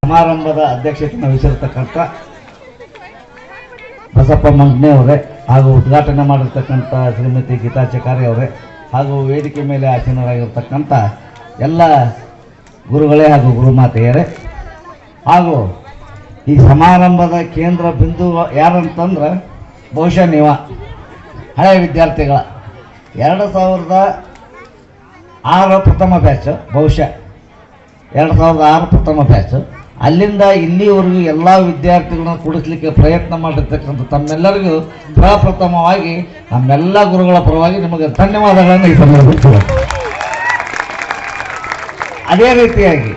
ಸಮಾರಂಭದ ಅಧ್ಯಕ್ಷತೆಯನ್ನು ವಹಿಸಿರ್ತಕ್ಕಂಥ ಬಸಪ್ಪ ಮಂಗ್ನೆ ಅವರೇ ಹಾಗೂ ಉದ್ಘಾಟನೆ ಮಾಡಿರ್ತಕ್ಕಂಥ ಶ್ರೀಮತಿ ಗೀತಾ ಚಕಾರಿ ಅವರೇ ಹಾಗೂ ವೇದಿಕೆ ಮೇಲೆ ಆಸೀನರಾಗಿರ್ತಕ್ಕಂಥ ಎಲ್ಲ ಗುರುಗಳೇ ಹಾಗೂ ಗುರುಮಾತೆಯರೇ ಹಾಗೂ ಈ ಸಮಾರಂಭದ ಕೇಂದ್ರ ಬಿಂದು ಯಾರಂತಂದ್ರೆ ಬಹುಶಃ ನೀವ ಹಳೆಯ ವಿದ್ಯಾರ್ಥಿಗಳ 2006 ಪ್ರಥಮ ಬ್ಯಾಚ್, ಬಹುಶಃ 2006 ಪ್ರಥಮ ಬ್ಯಾಚ್. ಅಲ್ಲಿಂದ ಇಲ್ಲಿವರೆಗೂ ಎಲ್ಲ ವಿದ್ಯಾರ್ಥಿಗಳನ್ನ ಕೂಡಿಸ್ಲಿಕ್ಕೆ ಪ್ರಯತ್ನ ಮಾಡಿರ್ತಕ್ಕಂಥ ತಮ್ಮೆಲ್ಲರಿಗೂ ಪ್ರಪ್ರಥಮವಾಗಿ ನಮ್ಮೆಲ್ಲ ಗುರುಗಳ ಪರವಾಗಿ ನಿಮಗೆ ಧನ್ಯವಾದಗಳನ್ನು ಈ ಸಂದರ್ಭದಲ್ಲಿ. ಅದೇ ರೀತಿಯಾಗಿ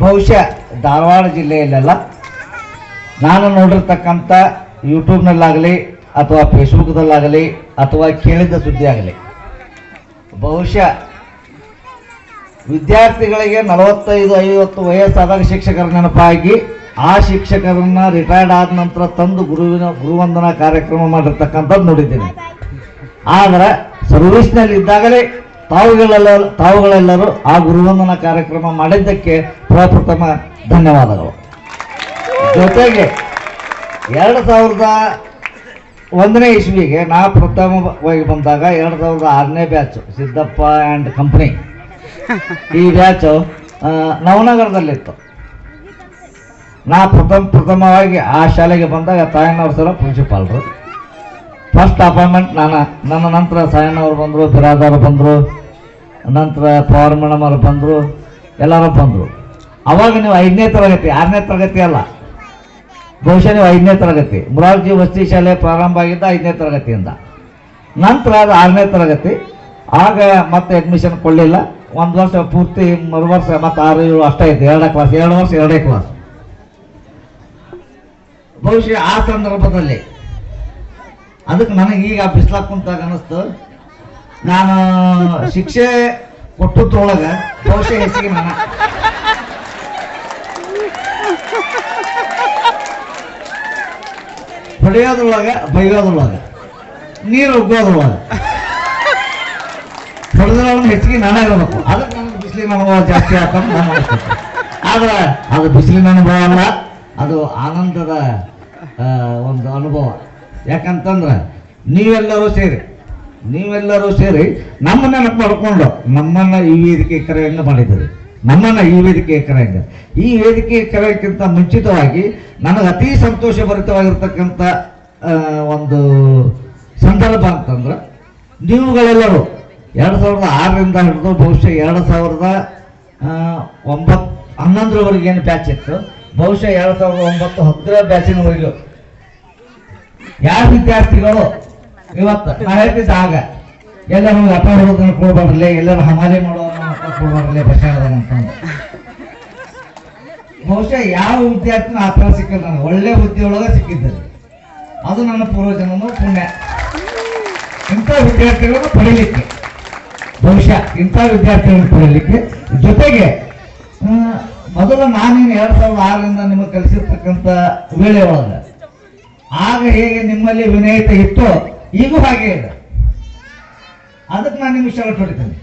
ಬಹುಶಃ ಧಾರವಾಡ ಜಿಲ್ಲೆಯಲ್ಲೆಲ್ಲ ನಾನು ನೋಡಿರ್ತಕ್ಕಂಥ ಯೂಟ್ಯೂಬ್ನಲ್ಲಾಗಲಿ ಅಥವಾ ಫೇಸ್ಬುಕ್ದಲ್ಲಾಗಲಿ ಅಥವಾ ಕೇಳಿದ ಸುದ್ದಿ ಆಗಲಿ, ಬಹುಶಃ ವಿದ್ಯಾರ್ಥಿಗಳಿಗೆ 45-50 ವಯಸ್ಸಾದಾಗ ಶಿಕ್ಷಕರ ನೆನಪಾಗಿ ಆ ಶಿಕ್ಷಕರನ್ನ ರಿಟೈರ್ಡ್ ಆದ ನಂತರ ತಂದು ಗುರುವಂದನಾ ಕಾರ್ಯಕ್ರಮ ಮಾಡಿರ್ತಕ್ಕಂಥದ್ದು ನೋಡಿದ್ದೀನಿ. ಆದರೆ ಸರ್ವಿಸ್ನಲ್ಲಿ ಇದ್ದಾಗಲೇ ತಾವುಗಳೆಲ್ಲರೂ ಆ ಗುರುವಂದನಾ ಕಾರ್ಯಕ್ರಮ ಮಾಡಿದ್ದಕ್ಕೆ ಪ್ರಪ್ರಥಮ ಧನ್ಯವಾದಗಳು. ಜೊತೆಗೆ 2001ನೇ ಇಸ್ವಿಗೆ ನಾ ಪ್ರಥಮವಾಗಿ ಬಂದಾಗ 2006ನೇ ಬ್ಯಾಚ್ ಸಿದ್ದಪ್ಪ ಆ್ಯಂಡ್ ಕಂಪ್ನಿ, ಈ ಬ್ಯಾಚು ನವನಗರದಲ್ಲಿತ್ತು. ನಾ ಪ್ರಥಮವಾಗಿ ಆ ಶಾಲೆಗೆ ಬಂದಾಗ ತಾಯಣ್ಣವ್ರ ಸಲ ಪ್ರಿನ್ಸಿಪಾಲ್ರು. ಫಸ್ಟ್ ಅಪಾಯಿಂಟ್ಮೆಂಟ್ ನನ್ನ ನಂತರ ಸಾಯಣ್ಣವ್ರು ಬಂದರು, ಬಿರಾದವ್ರು ಬಂದರು, ನಂತರ ಪವರ್ ಮೇಡಮ್ ಅವ್ರು ಬಂದರು, ಎಲ್ಲರೂ ಬಂದರು. ಅವಾಗ ನೀವು 5ನೇ ತರಗತಿ, 6ನೇ ತರಗತಿ ಅಲ್ಲ, ಬಹುಶಃ ನೀವು 5ನೇ ತರಗತಿ. ಮುರಾರ್ಜಿ ವಸತಿ ಶಾಲೆ ಪ್ರಾರಂಭ ಆಗಿದ್ದ 5ನೇ ತರಗತಿಯಿಂದ. ನಂತರ ಅದು 6ನೇ ತರಗತಿ. ಆಗ ಮತ್ತೆ ಅಡ್ಮಿಷನ್ ಕೊಡಲಿಲ್ಲ. ಒಂದು ವರ್ಷ ಪೂರ್ತಿ, ಮರು ವರ್ಷ ಮತ್ತೆ 6-7 ಅಷ್ಟೇ ಇತ್ತು. 2 ಕ್ಲಾಸ್, 2 ವರ್ಷ 2 ಕ್ಲಾಸ್. ಬಹುಶಃ ಆ ಸಂದರ್ಭದಲ್ಲಿ ಅದಕ್ಕೆ ನನಗೆ ಈಗ ಬಿಸ್ಲಾಕ್ ಕುಂತಾಗ ಅನ್ನಿಸ್ತು, ನಾನು ಶಿಕ್ಷೆ ಕೊಟ್ಟದ್ರೊಳಗೆ ಬಹುಶಃ ಹೆಚ್ಚಿಗೆ ನಾನು ಹೊಡೆಯೋದ್ರೊಳಗೆ, ಬೈಯೋದ್ರೊಳಗೆ, ನೀರು ಉಗ್ಗೋದ್ರೊಳಗೆ ಹೊಡೆದ್ರೊಳಗೆ ಹೆಚ್ಚಿಗೆ ನಾನೇ ಇರಬೇಕು. ಅದಕ್ಕೆ ನನಗೆ ಬಿಸಿಲಿನ ಅನುಭವ ಜಾಸ್ತಿ ಆಗ್ತಂತ ನಾನು ಅನಿಸ್ತೇನೆ. ಆದ್ರೆ ಅದು ಬಿಸಿಲಿನ ಅನುಭವ ಅಲ್ಲ, ಅದು ಆನಂದದ ಒಂದು ಅನುಭವ. ಯಾಕಂತಂದ್ರೆ ನೀವೆಲ್ಲರೂ ಸೇರಿ ನಮ್ಮನ್ನ ನೆನಪು ಮಾಡಿಕೊಂಡು ನಮ್ಮನ್ನ ಈ ವೇದಿಕೆ ಕರೆಯಿಂದ ಮಾಡಿದ್ದೀರಿ. ಈ ವೇದಿಕೆ ಕರೆಯಕ್ಕಿಂತ ಮುಂಚಿತವಾಗಿ ನನಗೆ ಅತಿ ಸಂತೋಷಭರಿತವಾಗಿರ್ತಕ್ಕಂಥ ಒಂದು ಸಂದರ್ಭ ಅಂತಂದ್ರೆ, ನೀವುಗಳೆಲ್ಲರೂ 2006ರಿಂದ ಹಿಡಿದು ಬಹುಶಃ 2011ರವರೆಗೆ ಏನು ಬ್ಯಾಚ್ ಇತ್ತು, ಬಹುಶಃ 2009-10ರ ಬ್ಯಾಚಿನವರೆಗೂ ಯಾವ ವಿದ್ಯಾರ್ಥಿಗಳು ಇವತ್ತು ನಾ ಹೇಳ್ತಿದ್ದ ಆಗ ಎಲ್ಲರೂ ಅಟ ಹೊಡೋದನ್ನು ಕೊಡ್ಬಾರ್ಲಿ, ಎಲ್ಲರೂ ಹಮಾಲಿ ಮಾಡೋದನ್ನ ಕೊಡ್ಬಾರ್ಲಿ ಬಸ್ಸಾಡೋದನ್ನ ಅಂತಂದು. ಬಹುಶಃ ಯಾವ ವಿದ್ಯಾರ್ಥಿನ ಆ ಥರ ಸಿಕ್ಕಿಲ್ಲ. ನನಗೆ ಒಳ್ಳೆ ಬುದ್ಧಿಯೊಳಗೆ ಸಿಕ್ಕಿದ್ದರು. ಅದು ನನ್ನ ಪೂರ್ವಜನ್ಮದ ಪುಣ್ಯ. ಇಂಥ ವಿದ್ಯಾರ್ಥಿಗಳನ್ನು ಪಡೀಲಿಕ್ಕೆ, ಬಹುಶಃ ಇಂಥ ವಿದ್ಯಾರ್ಥಿಗಳನ್ನು ಪಡೀಲಿಕ್ಕೆ, ಜೊತೆಗೆ ಮೊದಲು ನಾನೇನು 2006ರಿಂದ ನಿಮಗೆ ಕಲಿಸಿರ್ತಕ್ಕಂಥ ವೇಳೆ ಒಳಗೆ ಆಗ ಹೇಗೆ ನಿಮ್ಮಲ್ಲಿ ವಿನಯತೆ ಇತ್ತು, ಈಗೂ ಹಾಗೆ ಇದೆ. ಅದಕ್ಕೆ ನಾನು ನಿಮಗೆ ಶರಟ್ ಹೊಡಿತೇನೆ.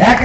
ಯಾಕೆ